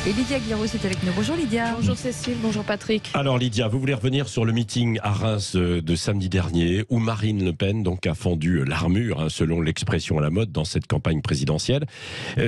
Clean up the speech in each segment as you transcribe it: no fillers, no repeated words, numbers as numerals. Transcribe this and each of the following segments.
Et Lydia Guiraud est avec nous. Bonjour Lydia. Bonjour Cécile, bonjour Patrick. Alors Lydia, vous voulez revenir sur le meeting à Reims de samedi dernier où Marine Le Pen a fendu l'armure, selon l'expression à la mode dans cette campagne présidentielle.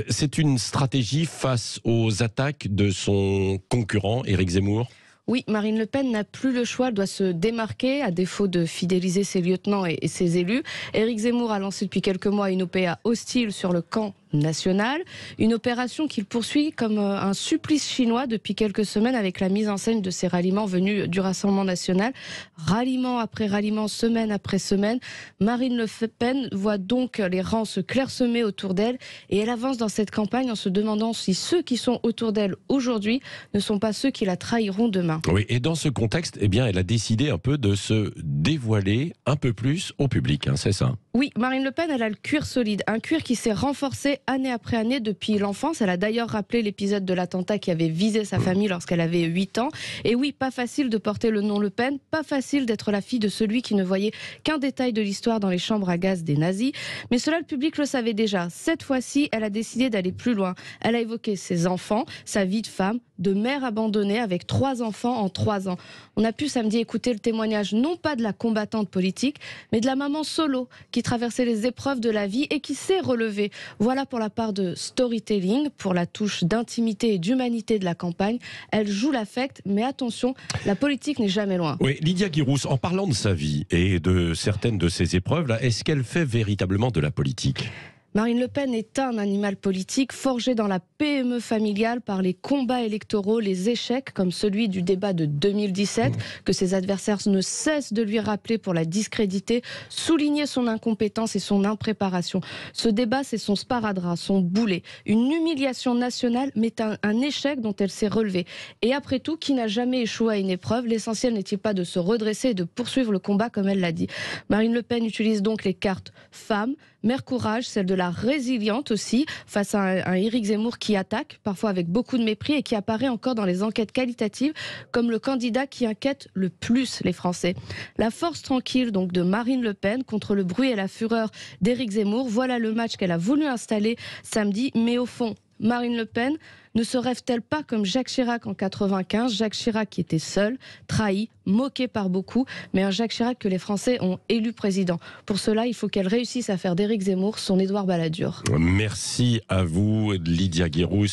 C'est une stratégie face aux attaques de son concurrent Éric Zemmour ? Oui, Marine Le Pen n'a plus le choix, elle doit se démarquer à défaut de fidéliser ses lieutenants et ses élus. Éric Zemmour a lancé depuis quelques mois une OPA hostile sur le camp national, une opération qu'il poursuit comme un supplice chinois depuis quelques semaines avec la mise en scène de ces ralliements venus du Rassemblement national. Ralliement après ralliement, semaine après semaine, Marine Le Pen voit donc les rangs se clairsemer autour d'elle et elle avance dans cette campagne en se demandant si ceux qui sont autour d'elle aujourd'hui ne sont pas ceux qui la trahiront demain. Oui, et dans ce contexte, elle a décidé un peu de se dévoiler un peu plus au public, c'est ça ? Oui, Marine Le Pen, elle a le cuir solide, un cuir qui s'est renforcé année après année depuis l'enfance. Elle a d'ailleurs rappelé l'épisode de l'attentat qui avait visé sa famille lorsqu'elle avait 8 ans. Et oui, pas facile de porter le nom Le Pen, pas facile d'être la fille de celui qui ne voyait qu'un détail de l'histoire dans les chambres à gaz des nazis. Mais cela, le public le savait déjà. Cette fois-ci, elle a décidé d'aller plus loin. Elle a évoqué ses enfants, sa vie de femme, de mère abandonnée avec 3 enfants en 3 ans. On a pu samedi écouter le témoignage non pas de la combattante politique, mais de la maman solo qui traversait les épreuves de la vie et qui s'est relevée. Voilà pour la part de storytelling, pour la touche d'intimité et d'humanité de la campagne. Elle joue l'affect, mais attention, la politique n'est jamais loin. Oui, Lydia Guiraud, en parlant de sa vie et de certaines de ses épreuves, est-ce qu'elle fait véritablement de la politique ? Marine Le Pen est un animal politique forgé dans la PME familiale par les combats électoraux, les échecs comme celui du débat de 2017 que ses adversaires ne cessent de lui rappeler pour la discréditer, souligner son incompétence et son impréparation. Ce débat, c'est son sparadrap, son boulet, une humiliation nationale, mais un échec dont elle s'est relevée. Et après tout, qui n'a jamais échoué à une épreuve, l'essentiel n'est-il pas de se redresser et de poursuivre le combat comme elle l'a dit. Marine Le Pen utilise donc les cartes femme, mère courage, celle de la résiliente aussi, face à un Éric Zemmour qui attaque, parfois avec beaucoup de mépris, et qui apparaît encore dans les enquêtes qualitatives comme le candidat qui inquiète le plus les Français. La force tranquille donc de Marine Le Pen contre le bruit et la fureur d'Éric Zemmour, voilà le match qu'elle a voulu installer samedi, mais au fond, Marine Le Pen ne se rêve-t-elle pas comme Jacques Chirac en 95, Jacques Chirac qui était seul, trahi, moqué par beaucoup, mais un Jacques Chirac que les Français ont élu président. Pour cela, il faut qu'elle réussisse à faire d'Éric Zemmour son Édouard Balladur. Merci à vous, Lydia Guiraud.